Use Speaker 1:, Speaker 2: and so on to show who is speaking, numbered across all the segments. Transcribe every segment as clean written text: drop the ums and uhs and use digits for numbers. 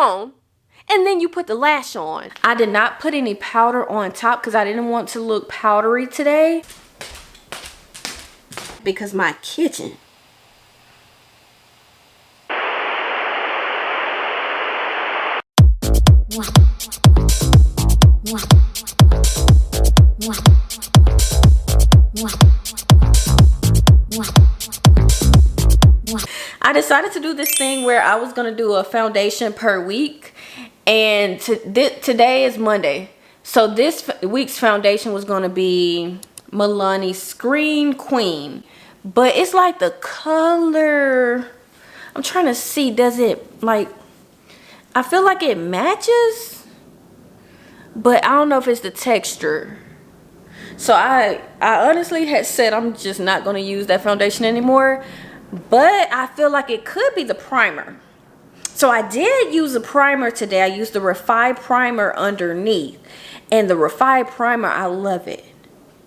Speaker 1: on. And then you put the lash on. I did not put any powder on top because I didn't want to look powdery today. Because my kitchen. I decided to do this thing where I was gonna do a foundation per week, and today is Monday, so this week's foundation was gonna be Milani Screen Queen, but it's like the color, I'm trying to see, does it, like, I feel like it matches, but I don't know if it's the texture. So I honestly had said I'm just not going to use that foundation anymore, but I feel like it could be the primer. So I did use a primer today. I used the Refi primer underneath, and the Refi primer, I love it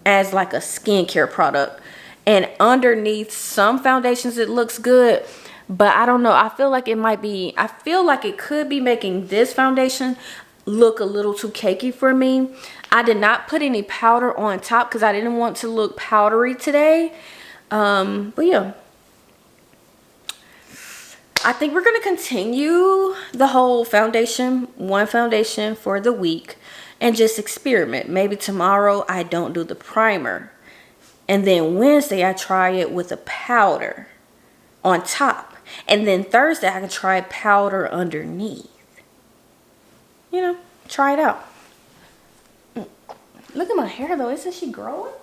Speaker 1: as like a skincare product. And underneath some foundations it looks good, but I don't know, I feel like it might be, I feel like it could be making this foundation look a little too cakey for me. I did not put any powder on top because I didn't want to look powdery today. But yeah, I think we're going to continue the whole one foundation for the week and just experiment. Maybe tomorrow I don't do the primer, and then Wednesday I try it with a powder on top, and then Thursday I can try powder underneath. You know, try it out. Look at my hair though, isn't she growing?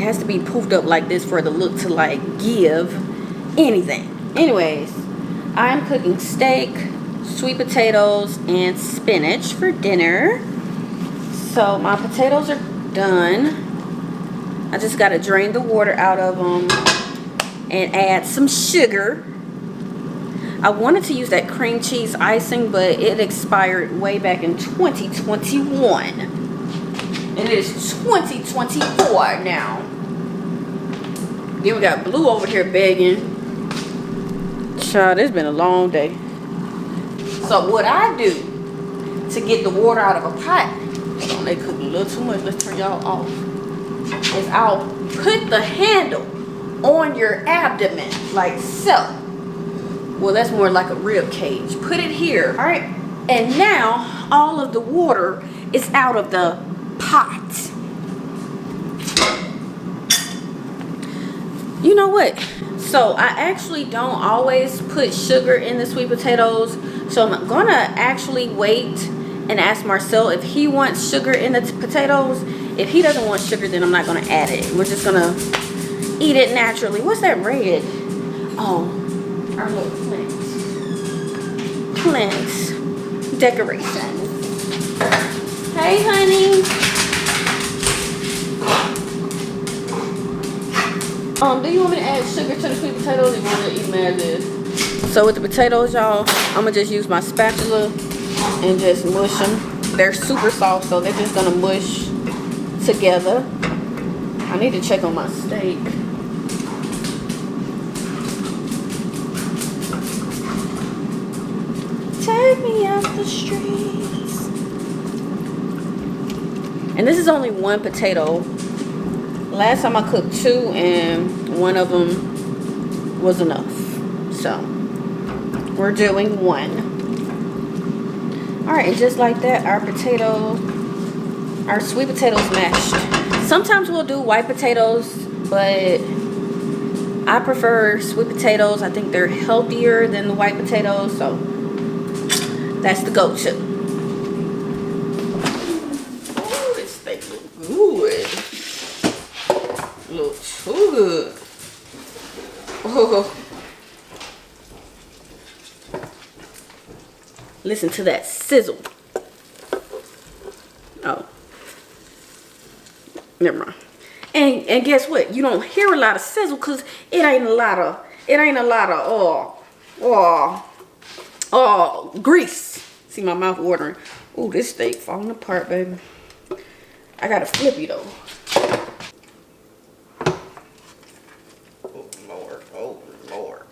Speaker 1: has to be poofed up like this for the look to like give anything. Anyways, I'm cooking steak, sweet potatoes, and spinach for dinner. So my potatoes are done. I just got to drain the water out of them and add some sugar. I wanted to use that cream cheese icing, but it expired way back in 2021. And it is 2024 now. Then we got Blue over here begging. Child, it's been a long day. So what I do to get the water out of a pot, they cook a little too much, let's turn y'all off, is I'll put the handle on your abdomen like so. Well, that's more like a rib cage. Put it here, all right? And now all of the water is out of the pot. You know what? So I actually don't always put sugar in the sweet potatoes. So I'm gonna actually wait and ask Marcel if he wants sugar in the potatoes. If he doesn't want sugar, then I'm not gonna add it. We're just gonna eat it naturally. What's that red? Oh, our little plants decoration. Hey, honey. Do you want me to add sugar to the sweet potatoes, or you want to eat them as is? So with the potatoes, y'all, I'm gonna just use my spatula and just mush them. They're super soft, so they're just gonna mush together. I need to check on my steak. Take me out the streets. And this is only one potato. Last time I cooked 2 and one of them was enough. So we're doing 1. All right, and just like that, our sweet potatoes mashed. Sometimes we'll do white potatoes, but I prefer sweet potatoes. I think they're healthier than the white potatoes, so that's the go-to. Oh, this steak looks good. Looks too good. Oh. Listen to that sizzle. Oh. Never mind. And guess what? You don't hear a lot of sizzle because it ain't a lot of grease. See my mouth watering. Oh, this steak falling apart, baby. I gotta flip you though. Oh Lord, oh Lord.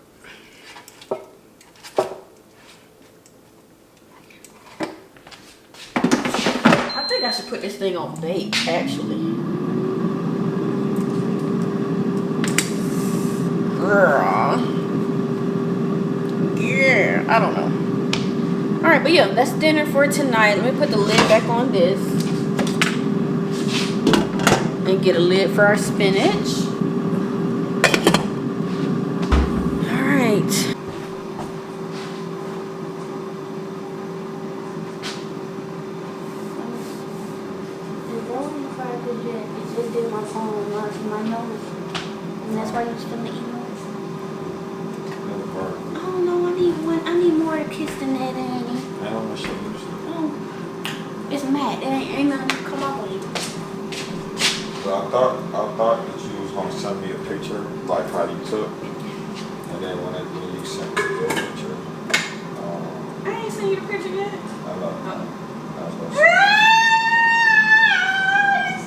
Speaker 1: I think I should put this thing on bake, actually. Girl. Yeah, I don't know. All right, but yeah, that's dinner for tonight. Let me put the lid back on this and get a lid for our spinach. All right. It just did my phone, my nose, and that's why you was feeling the emails. Oh no, I need more to kiss than that, Annie. Oh, it's matte. It ain't gonna come up on you.
Speaker 2: Well, I thought that you was gonna send me a picture, like how you took, and then when you sent me the picture,
Speaker 1: I ain't seen you the picture yet.
Speaker 2: I love it.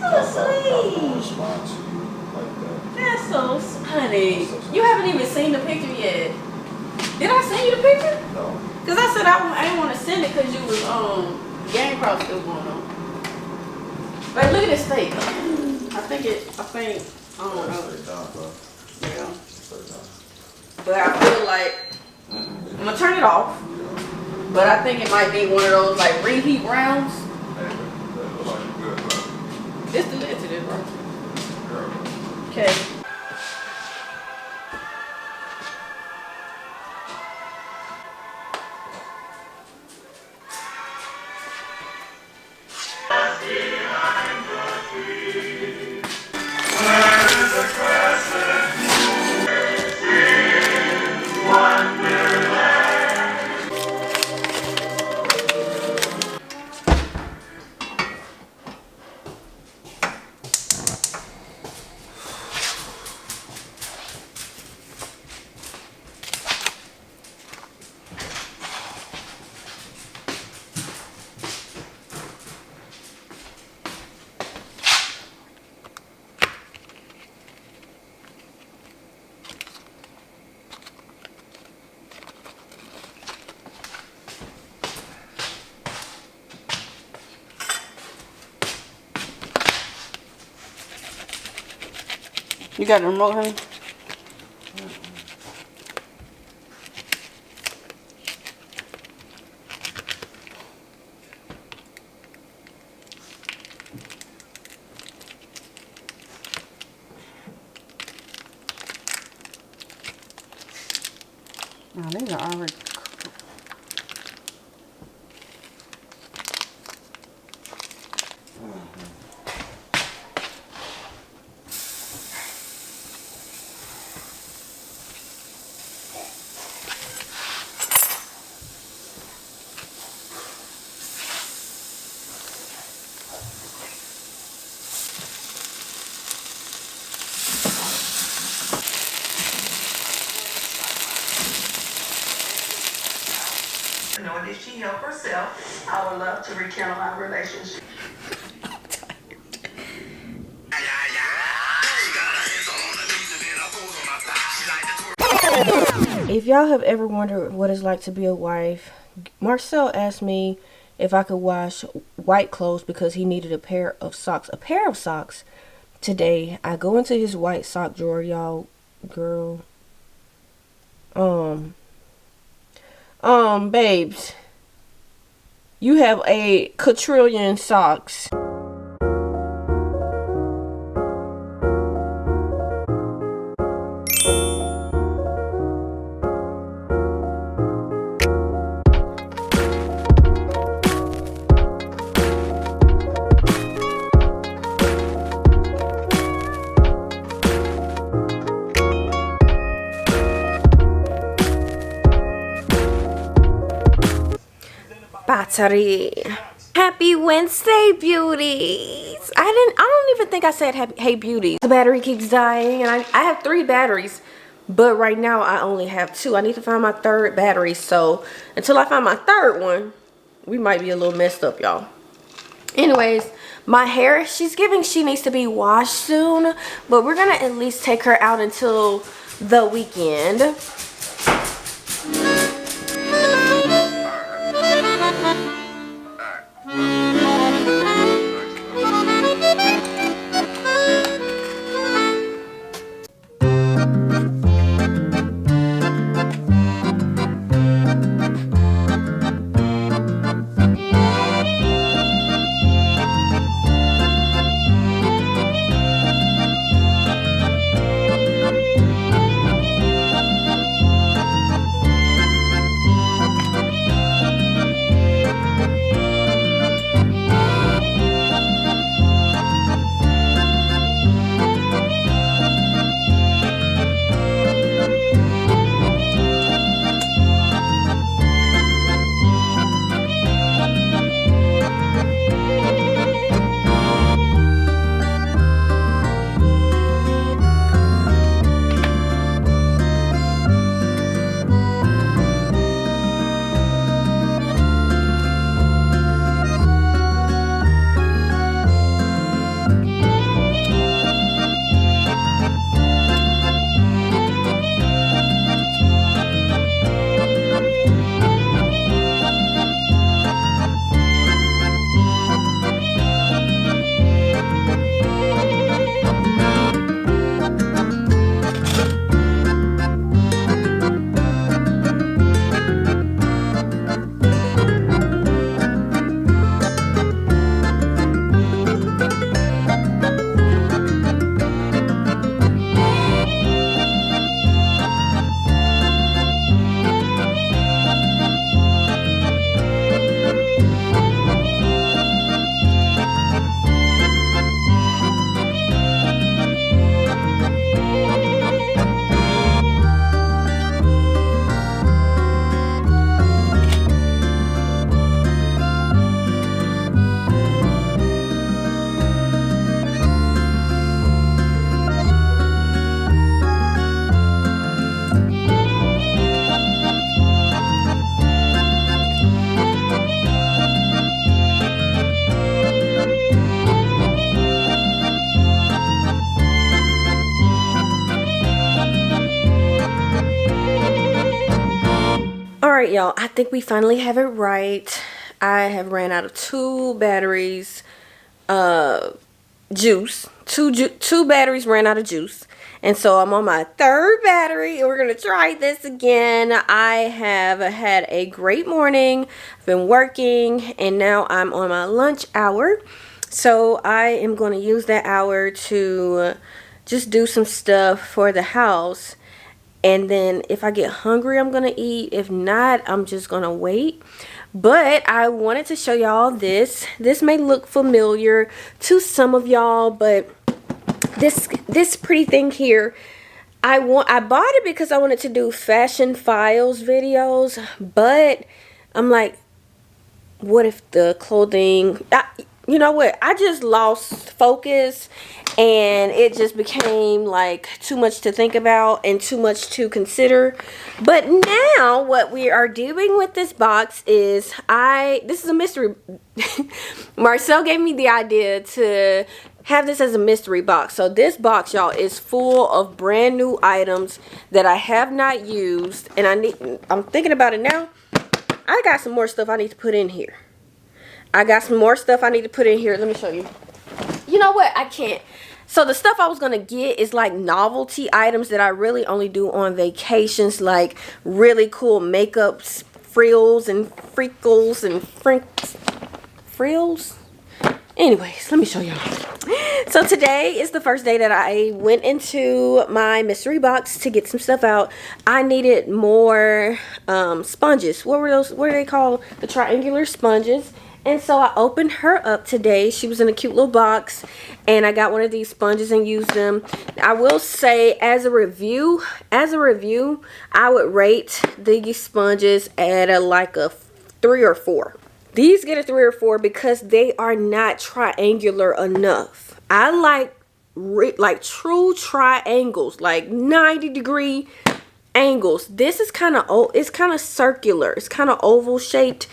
Speaker 1: That's so sweet.
Speaker 2: I was gonna respond to you like that.
Speaker 1: That's so honey. You haven't even seen the picture yet. Did I send you the picture?
Speaker 2: No.
Speaker 1: Cause I said I didn't want to send it because you was gang cross still going on. But look at this steak. I don't know. Yeah. But I feel like I'm gonna turn it off. But I think it might be one of those like reheat rounds. This the lid to this, bro. Okay.
Speaker 3: You got the remote, honey? Oh, these are already cooked.
Speaker 4: Nor did she help herself. I would love to rekindle our relationship.
Speaker 1: If y'all have ever wondered what it's like to be a wife, Marcel asked me if I could wash white clothes because he needed a pair of socks. A pair of socks. Today, I go into his white sock drawer, y'all. Girl. Babes. You have a quadrillion socks. Battery. Happy Wednesday, beauties. I don't even think I said hey beauties. The battery keeps dying and I have 3 batteries, but right now I only have 2. I need to find my 3rd battery, so until I find my 3rd one, we might be a little messed up, y'all. Anyways, my hair, she needs to be washed soon, but we're gonna at least take her out until the weekend. Alright, y'all, I think we finally have it right. I have ran out of 2 batteries. juice. Two batteries ran out of juice. And so I'm on my third battery and we're going to try this again. I have had a great morning. I've been working and now I'm on my lunch hour. So I am going to use that hour to just do some stuff for the house. And then if I get hungry, I'm going to eat. If not, I'm just going to wait. But I wanted to show y'all this. This may look familiar to some of y'all, but this pretty thing here, I bought it because I wanted to do fashion files videos, but I'm like, what if the clothing, you know what, I just lost focus and it just became like too much to think about and too much to consider. But now what we are doing with this box is this is a mystery. Marcel gave me the idea to have this as a mystery box. So this box, y'all, is full of brand new items that I have not used, and I'm thinking about it now. I got some more stuff I need to put in here. Let me show you. You know what? I can't. So the stuff I was going to get is like novelty items that I really only do on vacations, like really cool makeup frills and freckles and frills. Anyways, let me show y'all. So today is the first day that I went into my mystery box to get some stuff out. I needed more sponges. What were those? What are they called? The triangular sponges. And so I opened her up today. She was in a cute little box. And I got one of these sponges and used them. I will say, as a review, I would rate these sponges at like a 3 or 4. These get a 3 or 4 because they are not triangular enough. I like true triangles, like 90-degree angles. This is kind of circular. It's kind of oval shaped,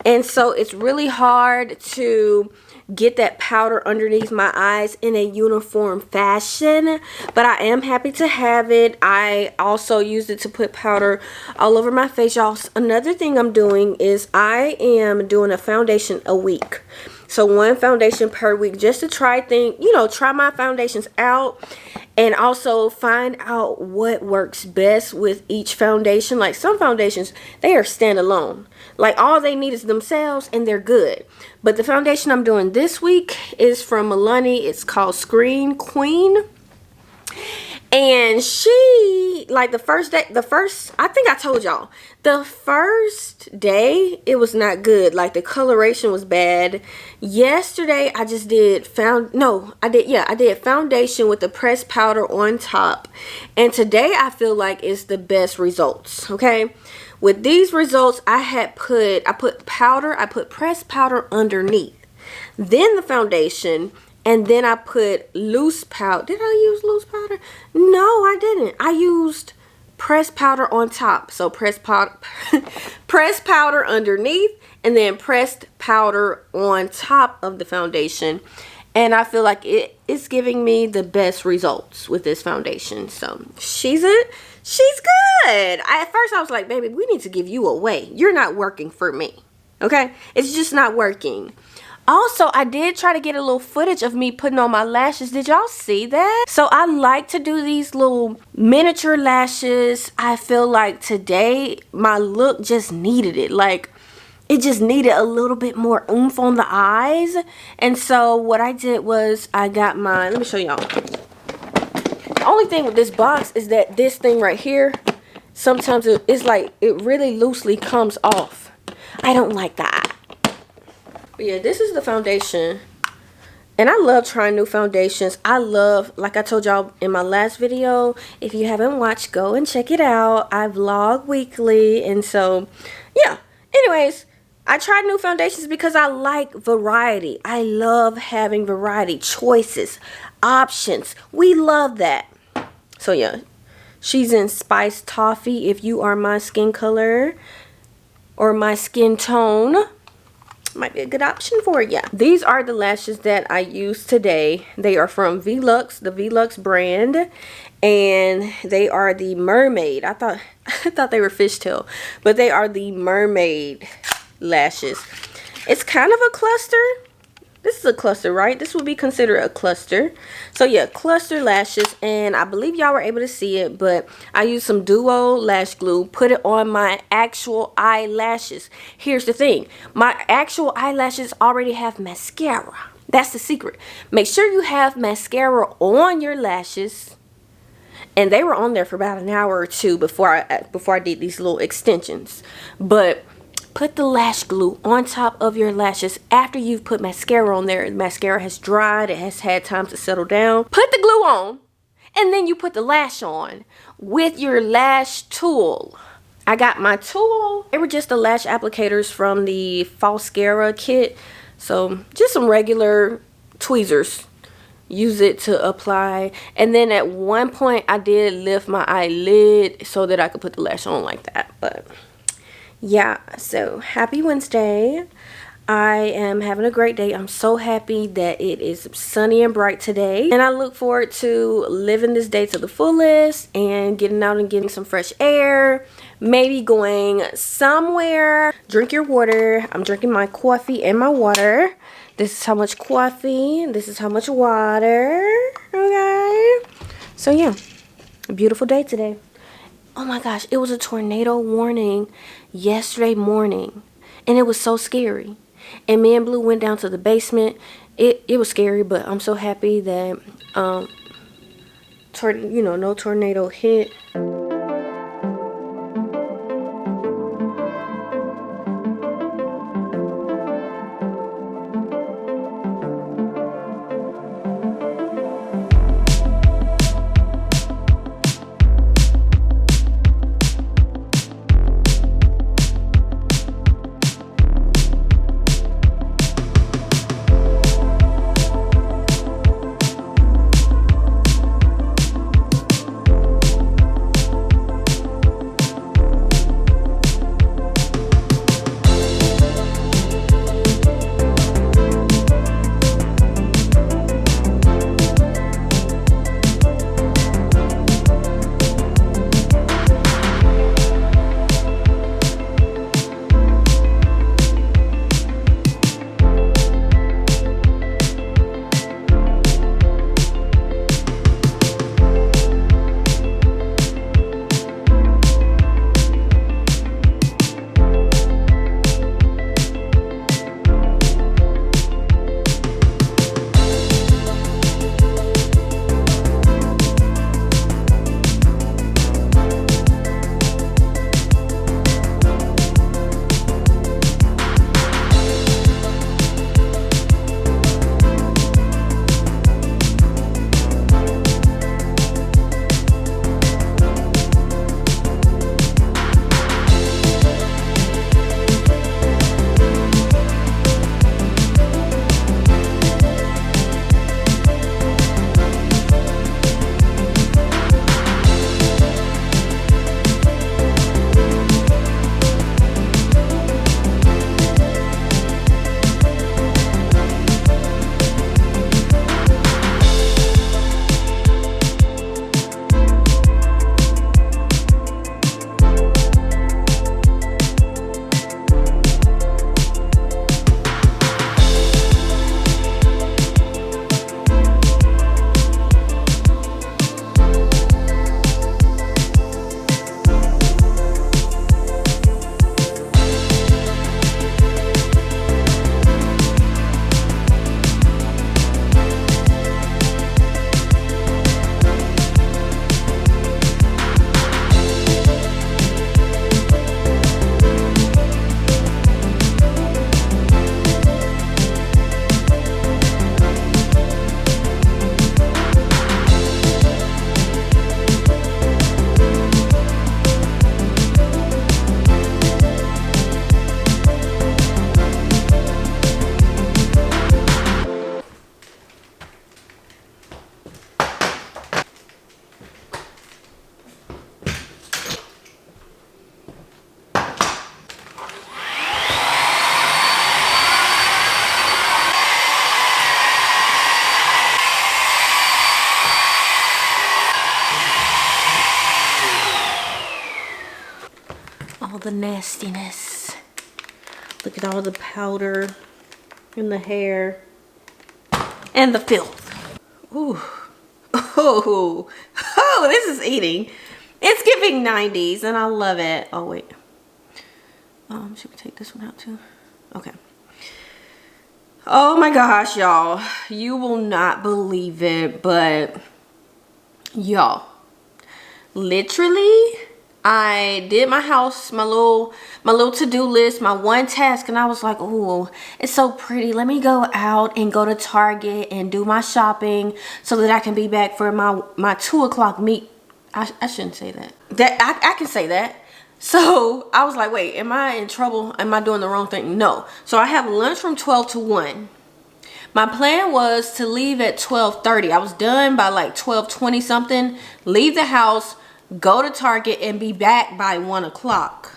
Speaker 1: and so it's really hard to get that powder underneath my eyes in a uniform fashion, but I am happy to have it. I also used it to put powder all over my face, y'all. Another thing I'm doing is I am doing a foundation a week. So one foundation per week, just to try my foundations out and also find out what works best with each foundation. Like some foundations, they are standalone. Like all they need is themselves and they're good. But the foundation I'm doing this week is from Milani. It's called Screen Queen. And she, like I think I told y'all, the first day, it was not good. Like the coloration was bad. Yesterday, I did foundation with the pressed powder on top. And today, I feel like it's the best results, okay? With these results, I put pressed powder underneath. Then the foundation. And then I put loose powder. Did I use loose powder? No, I didn't. I used pressed powder on top. So pressed powder underneath and then pressed powder on top of the foundation. And I feel like it's giving me the best results with this foundation. So she's good. At first I was like, baby, we need to give you away. You're not working for me. Okay? It's just not working. Also, I did try to get a little footage of me putting on my lashes. Did y'all see that? So I like to do these little miniature lashes. I feel like today my look just needed it. Like it just needed a little bit more oomph on the eyes. And so what I did was I got let me show y'all. The only thing with this box is that this thing right here, sometimes it's like it really loosely comes off. I don't like that. But yeah, this is the foundation. And I love trying new foundations. Like I told y'all in my last video, if you haven't watched, go and check it out. I vlog weekly. And so, yeah. Anyways, I tried new foundations because I like variety. I love having variety, choices, options. We love that. So yeah, she's in Spiced Toffee if you are my skin color or my skin tone. Might be a good option for you. These are the lashes that I used today. They are from Velux, the Velux brand, and they are the mermaid. I thought they were fishtail, but they are the mermaid lashes. It's kind of a cluster, This is a cluster, right? This would be considered a cluster. So yeah, cluster lashes, and I believe y'all were able to see it, but I used some Duo lash glue, put it on my actual eyelashes. Here's the thing, my actual eyelashes already have mascara. That's the secret. Make sure you have mascara on your lashes. And they were on there for about an hour or two before I did these little extensions. But put the lash glue on top of your lashes after you've put mascara on there. The mascara has dried, it has had time to settle down. Put the glue on, and then you put the lash on with your lash tool. I got my tool. They were just the lash applicators from the Falscara kit. So just some regular tweezers. Use it to apply, and then at one point I did lift my eyelid so that I could put the lash on like that. But yeah, so happy Wednesday. I am having a great day. I'm so happy that it is sunny and bright today, and I look forward to living this day to the fullest and getting out and getting some fresh air, maybe going somewhere. Drink your water. I'm drinking my coffee and my water. This is how much coffee, this is how much water, okay? So yeah, a beautiful day today. Oh my gosh, it was a tornado warning yesterday morning, and it was so scary. And me and Blue went down to the basement. It was scary, but I'm so happy that, no tornado hit. The nastiness. Look at all the powder in the hair. and the filth. Ooh. Oh, this is eating. It's giving 90s and I love it. Oh wait. Should we take this one out too? Okay. Oh my gosh, y'all. You will not believe it, but y'all, literally, I did my house, my little to-do list, my one task, and I was like, oh, it's so pretty. Let me go out and go to Target and do my shopping so that I can be back for my 2 o'clock meet. I shouldn't say that. I can say that. So I was like, wait, am I in trouble? Am I doing the wrong thing? No. So I have lunch from 12 to 1. My plan was to leave at 12:30. I was done by like 12:20 something. Leave the house, go to Target, and be back by 1 o'clock.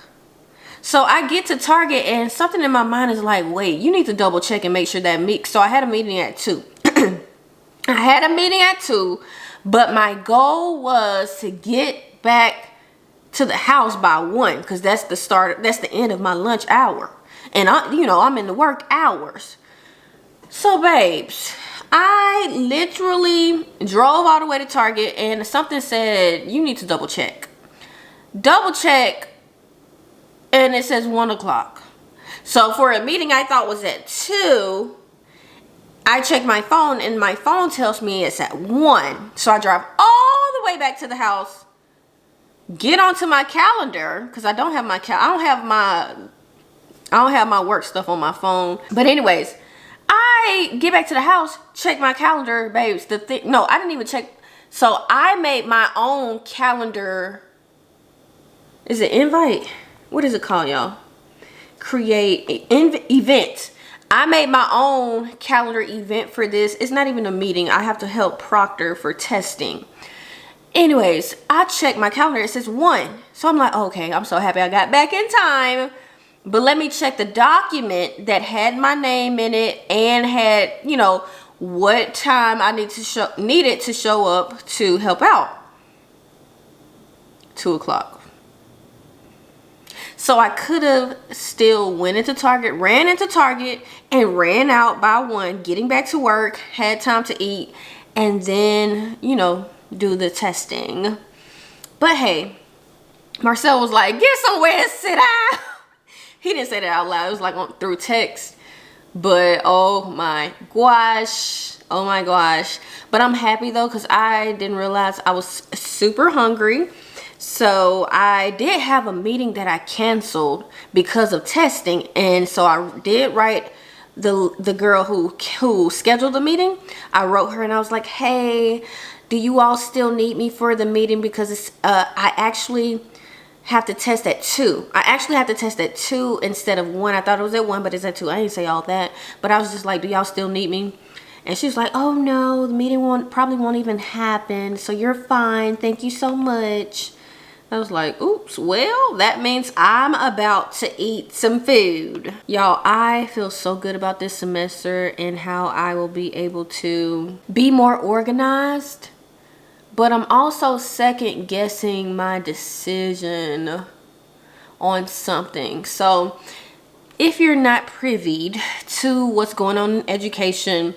Speaker 1: So I get to Target and something in my mind is like, wait, you need to double check and make sure that meet. So I had a meeting at 2. I had a meeting at 2, but my goal was to get back to the house by 1 because that's the start. That's the end of my lunch hour, and I'm in the work hours. So babes, I literally drove all the way to Target and something said you need to double check, and it says 1 o'clock. So for a meeting I thought was at 2, I check my phone and my phone tells me it's at 1. So I drive all the way back to the house, get onto my calendar because I don't have my I don't have my work stuff on my phone. But anyways, I get back to the house, check my calendar, babes. No, I didn't even check. So I made my own calendar. Is it invite? What is it called, y'all? Create event. I made my own calendar event for this. It's not even a meeting. I have to help proctor for testing. Anyways, I checked my calendar. It says 1. So I'm like, okay, I'm so happy I got back in time. But let me check the document that had my name in it and had, what time I needed to show up to help out. 2 o'clock. So I could have still went into Target, ran into Target, and ran out by 1, getting back to work, had time to eat, and then, do the testing. But hey, Marcel was like, get somewhere and sit down. He didn't say that out loud. It was like through text. But oh my gosh. But I'm happy though because I didn't realize I was super hungry. So I did have a meeting that I canceled because of testing. And so I did write the girl who scheduled the meeting. I wrote her and I was like, hey, do you all still need me for the meeting? Because it's I actually have to test at 2. I actually have to test at 2 instead of 1. I thought it was at 1, but it's at 2. I didn't say all that. But I was just like, do y'all still need me? And she was like, oh no, the meeting probably won't even happen. So you're fine. Thank you so much. I was like, oops, well, that means I'm about to eat some food. Y'all, I feel so good about this semester and how I will be able to be more organized. But I'm also second guessing my decision on something. So if you're not privy to what's going on in education,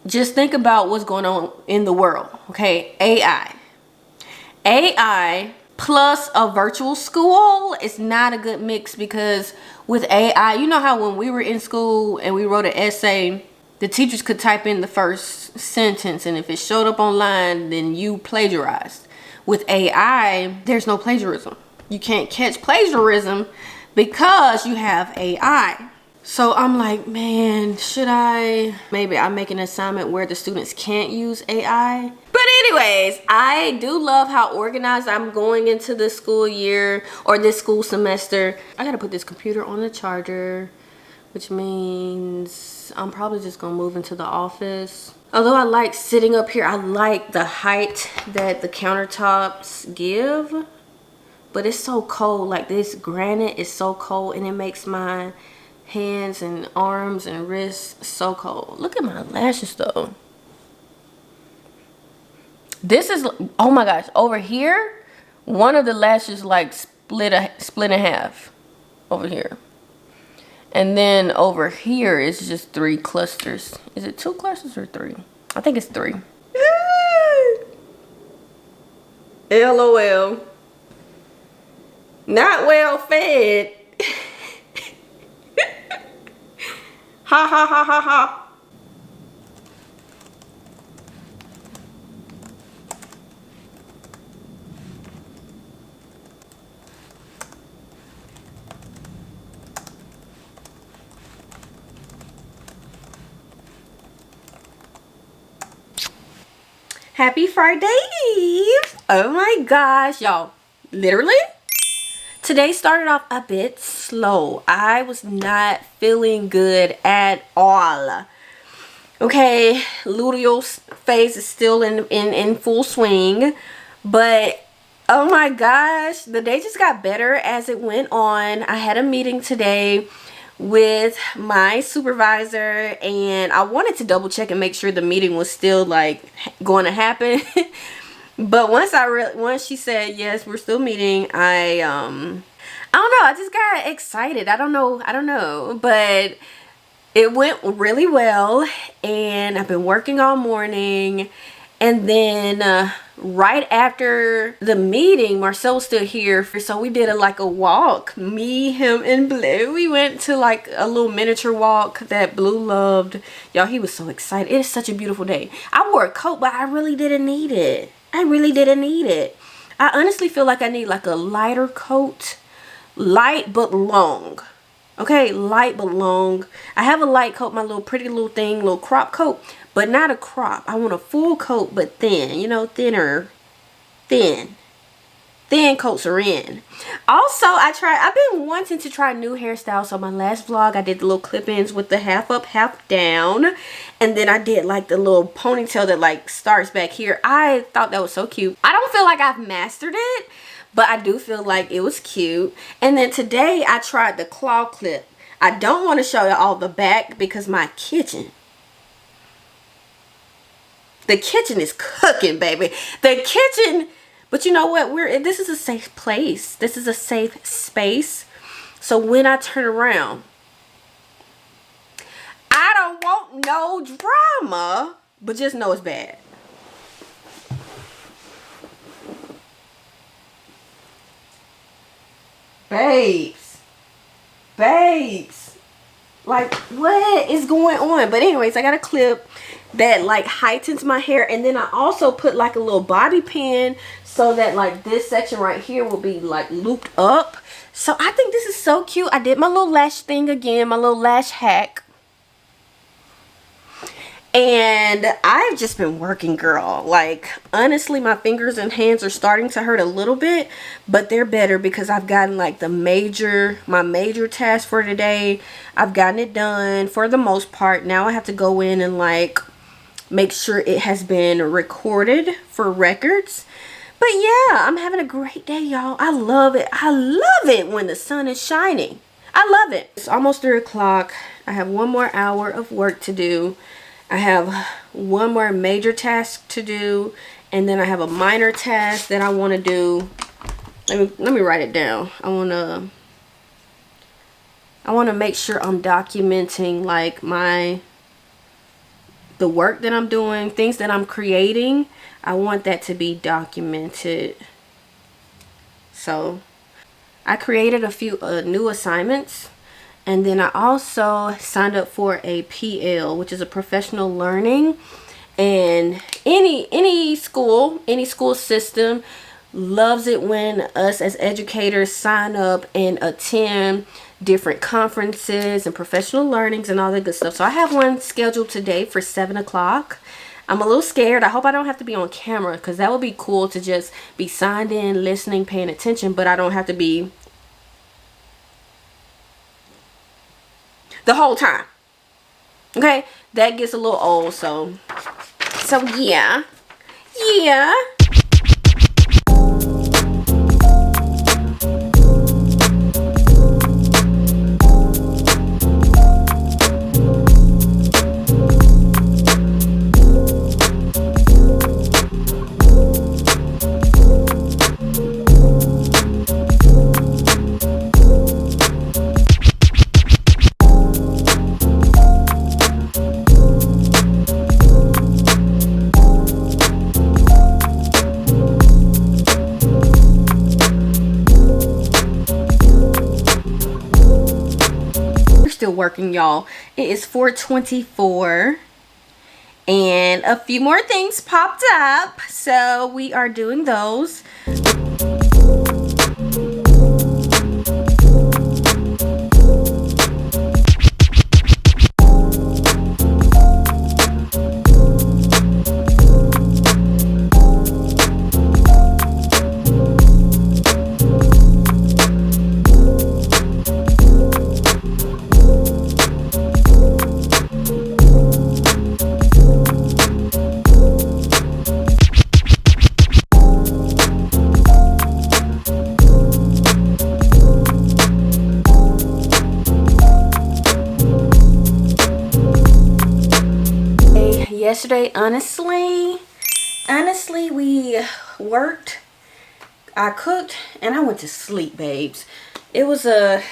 Speaker 1: just think about what's going on in the world, okay? AI plus a virtual school is not a good mix because with AI, you know how when we were in school and we wrote an essay, the teachers could type in the first sentence, and if it showed up online, then you plagiarized. With AI, there's no plagiarism. You can't catch plagiarism because you have AI. So I'm like, man, maybe I make an assignment where the students can't use AI. But anyways, I do love how organized I'm going into this school year or this school semester. I gotta put this computer on the charger, which means I'm probably just gonna move into the office. Although I like sitting up here, I like the height that the countertops give, but it's so cold. Like this granite is so cold and it makes my hands and arms and wrists so cold. Look at my lashes though. This is, oh my gosh, over here, one of the lashes like split in half over here. And then over here is just 3 clusters. Is it 2 clusters or 3? I think it's 3. LOL. Not well fed. Ha ha ha ha ha. Happy Friday Eve. Oh my gosh, y'all. Literally, today started off a bit slow. I was not feeling good at all. Okay, luteal phase is still in full swing. But oh my gosh, the day just got better as it went on. I had a meeting today with my supervisor, and I wanted to double check and make sure the meeting was still like going to happen. But once she said yes, we're still meeting, I don't know, I just got excited. I don't know, but it went really well, and I've been working all morning. And then right after the meeting, Marcel was still here, so we did a walk. Me, him, and Blue. We went to like a little miniature walk that Blue loved. Y'all, he was so excited. It is such a beautiful day. I wore a coat, but I really didn't need it. I honestly feel like I need like a lighter coat, light but long. Okay, light but long. I have a light coat, my little pretty little thing, little crop coat, but not a crop. I want a full coat, but thin, you know, thinner, thin coats are in. Also, I've been wanting to try new hairstyles. So my last vlog, I did the little clip-ins with the half up, half down, and then I did like the little ponytail that like starts back here. I thought that was so cute. I don't feel like I've mastered it, but I do feel like it was cute. And then today I tried the claw clip. I don't want to show you all the back because the kitchen is cooking, baby. The kitchen, but you know what? This is a safe place. This is a safe space. So when I turn around, I don't want no drama, but just know it's bad. Babes, like what is going on? But anyways, I got a clip that like heightens my hair, and then I also put like a little bobby pin so that like this section right here will be like looped up. So I think this is so cute. I did my little lash thing again, my little lash hack. And I've just been working, girl. Like, honestly, my fingers and hands are starting to hurt a little bit, but they're better because I've gotten like my major task for today. I've gotten it done for the most part. Now I have to go in and like make sure it has been recorded for records. But yeah, I'm having a great day, y'all. I love it. I love it when the sun is shining. I love it. It's almost 3 o'clock. I have 1 more hour of work to do. I have 1 more major task to do, and then I have a minor task that I want to do. Let me write it down. I want to make sure I'm documenting like the work that I'm doing, things that I'm creating. I want that to be documented. So I created a few new assignments. And then I also signed up for a PL, which is a professional learning. And any school system loves it when us as educators sign up and attend different conferences and professional learnings and all that good stuff. So I have one scheduled today for 7 o'clock. I'm a little scared. I hope I don't have to be on camera, because that would be cool to just be signed in, listening, paying attention, but I don't have to be the whole time. Okay, that gets a little old. So yeah. working, y'all. It is 4:24 and a few more things popped up, so we are doing those. Yesterday, honestly, we worked, I cooked, and I went to sleep, babes. It was a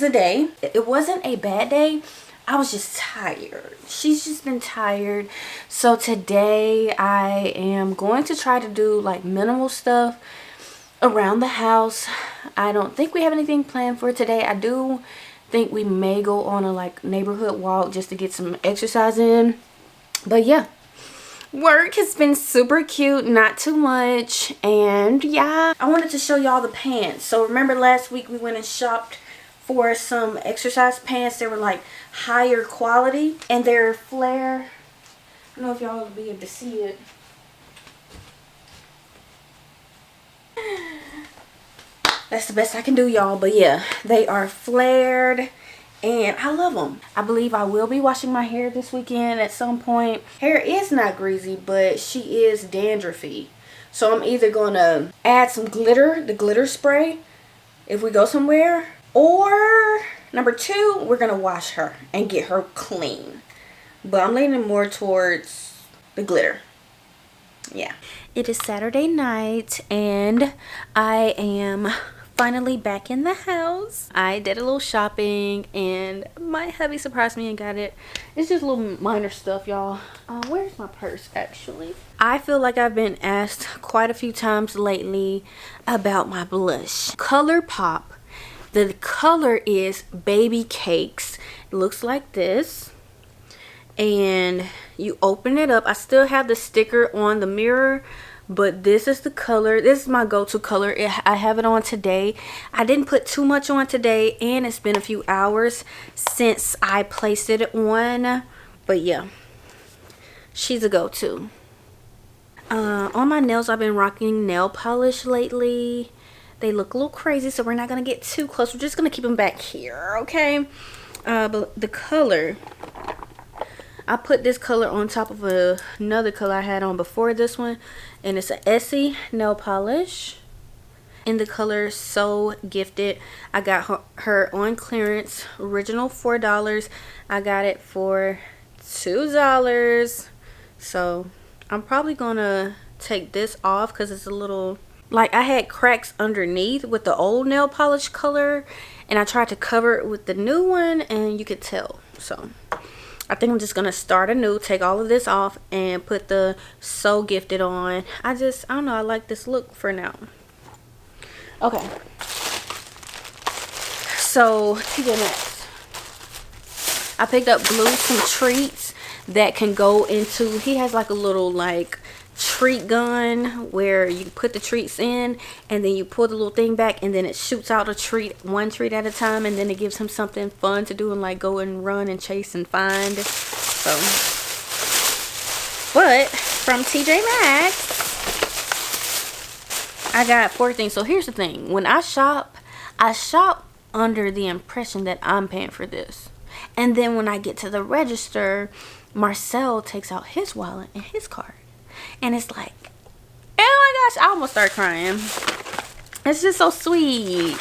Speaker 1: day. It wasn't a bad day. I was just tired. She's just been tired. So today I am going to try to do like minimal stuff around the house. I don't think we have anything planned for today. I do think we may go on a like neighborhood walk just to get some exercise in. But yeah, work has been super cute, not too much. And yeah, I wanted to show y'all the pants. So remember last week we went and shopped for some exercise pants. They were like higher quality and they're flare. I don't know if y'all will be able to see it. That's the best I can do, y'all. But yeah, they are flared and I love them. I believe I will be washing my hair this weekend at some point. Hair is not greasy, but she is dandruffy. So I'm either going to add some glitter, the glitter spray, if we go somewhere. Or number two, we're going to wash her and get her clean. But I'm leaning more towards the glitter. Yeah. It is Saturday night and I am finally back in the house. I did a little shopping and my hubby surprised me and got it. It's just little minor stuff, y'all. Where's my purse actually? I feel like I've been asked quite a few times lately about my blush. ColourPop. The color is Baby Cakes. It looks like this. And you open it up. I still have the sticker on the mirror, but this is the color. This is my go-to color. I have it on today. I didn't put too much on today and it's been a few hours since I placed it on, but yeah, she's a go-to. On my nails, I've been rocking nail polish lately. They look a little crazy, so we're not gonna get too close. We're just gonna keep them back here, okay? But the color, I put this color on top of another color I had on before this one, and it's an Essie nail polish in the color So Gifted. I got her on clearance, original $4. I got it for $2. So I'm probably gonna take this off because it's a little, like, I had cracks underneath with the old nail polish color and I tried to cover it with the new one and you could tell. So I think I'm just gonna start anew, take all of this off and put the So Gifted on. I don't know, I like this look for now. Okay, so TJ Maxx, I picked up Blue some treats that can go into, he has like a little like treat gun where you put the treats in and then you pull the little thing back and then it shoots out a treat, one treat at a time, and then it gives him something fun to do and like go and run and chase and find. So, but from TJ Maxx I got 4 things. So here's the thing, when I shop under the impression that I'm paying for this, and then when I get to the register, Marcel takes out his wallet and his card. And it's like, oh my gosh, I almost start crying. It's just so sweet.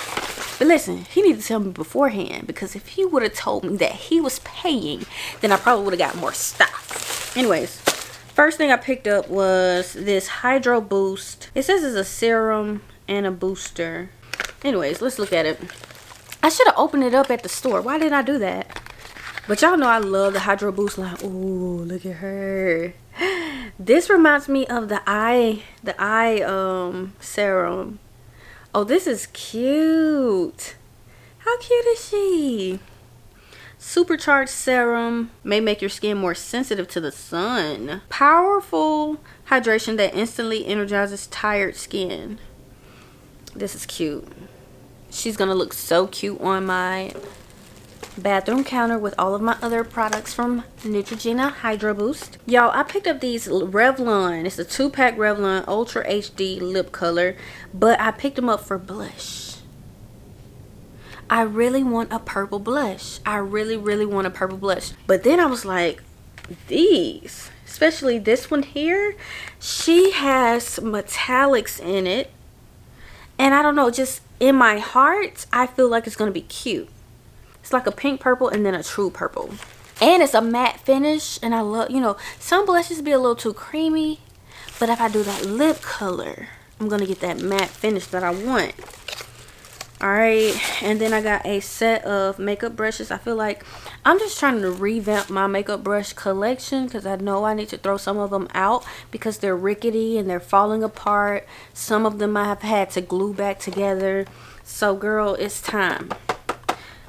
Speaker 1: But listen, he needed to tell me beforehand, because if he would have told me that he was paying, then I probably would have got more stuff. Anyways, first thing I picked up was this Hydro Boost. It says it's a serum and a booster. Anyways, let's look at it. I should have opened it up at the store. Why didn't I do that? But y'all know I love the Hydro Boost line. Ooh, look at her. This reminds me of the eye serum. Oh, this is cute. How cute is she? Supercharged serum may make your skin more sensitive to the sun. Powerful hydration that instantly energizes tired skin. This is cute. She's gonna look so cute on my bathroom counter with all of my other products from Neutrogena Hydro Boost. Y'all, I picked up these Revlon. It's a 2-pack Revlon Ultra HD lip color, but I picked them up for blush. I really want a purple blush. I really want a purple blush. But then I was like, these, especially this one here, she has metallics in it. And I don't know, just in my heart, I feel like it's going to be cute. It's like a pink purple and then a true purple. And it's a matte finish. And I love, you know, some blushes be a little too creamy. But if I do that lip color, I'm going to get that matte finish that I want. Alright, and then I got a set of makeup brushes. I feel like I'm just trying to revamp my makeup brush collection because I know I need to throw some of them out because they're rickety and they're falling apart. Some of them I have had to glue back together. So girl, it's time.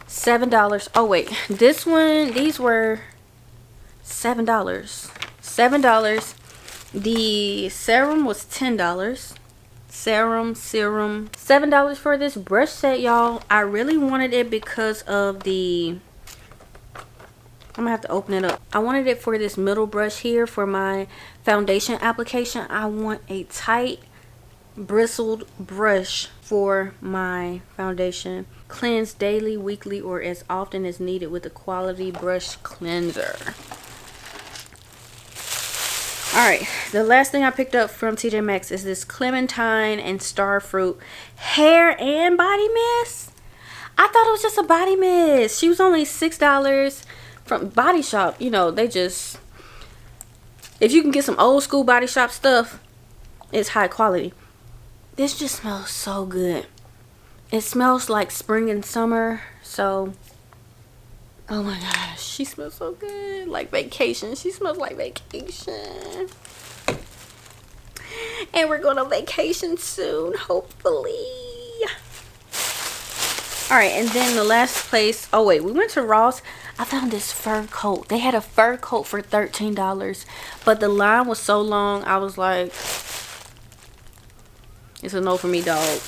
Speaker 1: $7. Oh wait, this one, these were $7. $7. The serum was $10. Serum $7 for this brush set, y'all. I really wanted it because of the, I'm gonna have to open it up. I wanted it for this middle brush here for my foundation application. I want a tight bristled brush for my foundation. Cleanse daily, weekly, or as often as needed with a quality brush cleanser. Alright, the last thing I picked up from TJ Maxx is this Clementine and Starfruit hair and body mist. I thought it was just a body mist. She was only $6 from Body Shop. You know, they just, if you can get some old school Body Shop stuff, it's high quality. This just smells so good. It smells like spring and summer. So, oh my gosh, she smells so good. Like vacation. She smells like vacation. And we're going on vacation soon, hopefully. Alright, and then the last place. Oh wait, we went to Ross. I found this fur coat. They had a fur coat for $13. But the line was so long, I was like, it's a no for me, dog.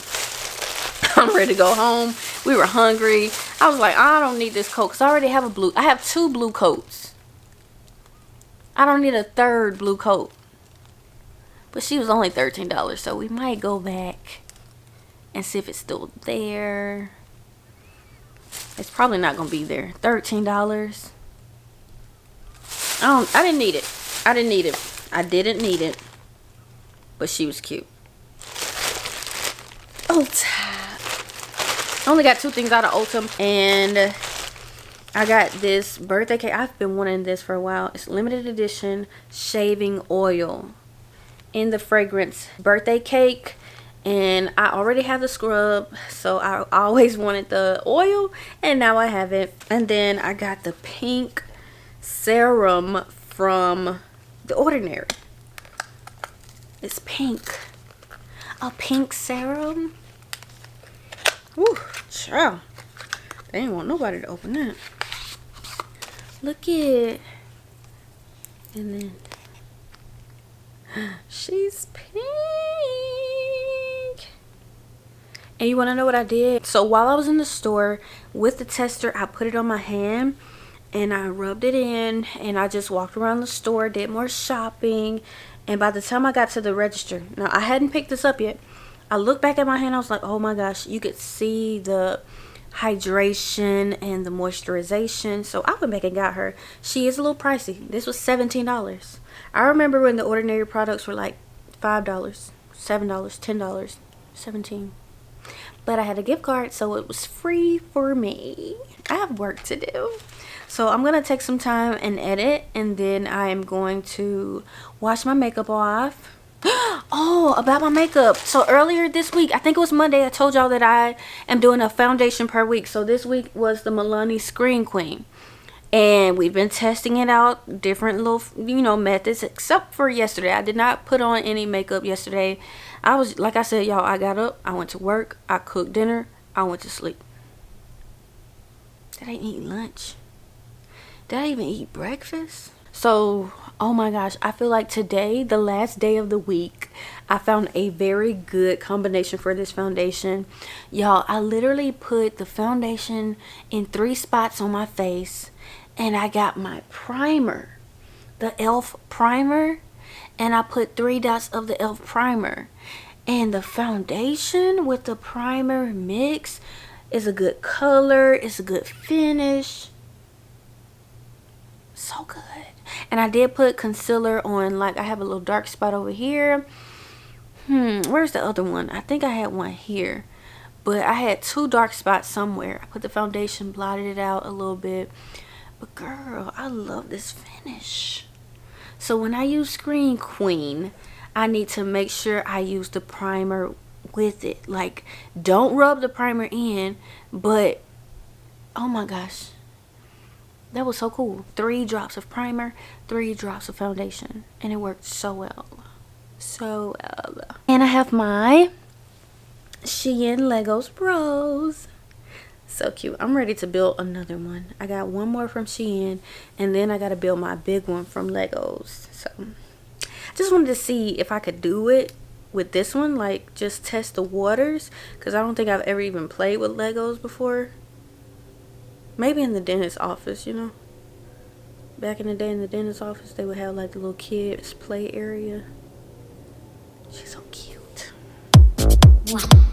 Speaker 1: I'm ready to go home. We were hungry. I was like, I don't need this coat because I already have a blue. I have 2 blue coats. I don't need a 3rd blue coat. But she was only $13, so we might go back and see if it's still there. It's probably not gonna be there. $13. I didn't need it. I didn't need it. I didn't need it. But she was cute. Ulta. I only got 2 things out of Ulta, and I got this birthday cake. I've been wanting this for a while. It's limited edition shaving oil in the fragrance birthday cake, and I already have the scrub, so I always wanted the oil, and now I have it. And then I got the pink serum from The Ordinary. It's pink. A pink serum. Woo, child. They didn't want nobody to open that. Look it. And then she's pink. And you want to know what I did? So while I was in the store with the tester, I put it on my hand and I rubbed it in, and I just walked around the store, did more shopping, and by the time I got to the register, now I hadn't picked this up yet, I looked back at my hand. I was like, oh my gosh, you could see the hydration and the moisturization. So I went back and got her. She is a little pricey. This was $17. I remember when The Ordinary products were like $5, $7, $10, $17. But I had a gift card, so it was free for me. I have work to do. So I'm going to take some time and edit, and then I am going to wash my makeup off. Oh, about my makeup. So earlier this week, I think it was Monday, I told y'all that I am doing a foundation per week. So this week was the Milani Screen Queen. And we've been testing it out, different little, you know, methods, except for yesterday. I did not put on any makeup yesterday. I was, like I said, y'all, I got up, I went to work, I cooked dinner, I went to sleep. Did I eat lunch? Did I even eat breakfast? So, oh my gosh, I feel like today, the last day of the week, I found a very good combination for this foundation. Y'all, I literally put the foundation in 3 spots on my face, and I got my primer, the e.l.f. primer, and I put 3 dots of the e.l.f. primer. And the foundation with the primer mix is a good color, it's a good finish. So good. And I did put concealer on, like I have a little dark spot over here. Where's the other one? I think I had one here, but I had 2 dark spots somewhere. I put the foundation, blotted it out a little bit. But girl, I love this finish. So when I use Screen Queen, I need to make sure I use the primer with it. Like, don't rub the primer in, but oh my gosh, that was so cool. 3 drops of primer, 3 drops of foundation, and it worked so well. So well. And I have my Shein Legos Bros. So cute. I'm ready to build another one. I got one more from Shein, and then I got to build my big one from Legos. So I just wanted to see if I could do it with this one, like just test the waters, because I don't think I've ever even played with Legos before. Maybe in the dentist's office, you know. Back in the day in the dentist's office, they would have like the little kids play area. She's so cute. Mwah.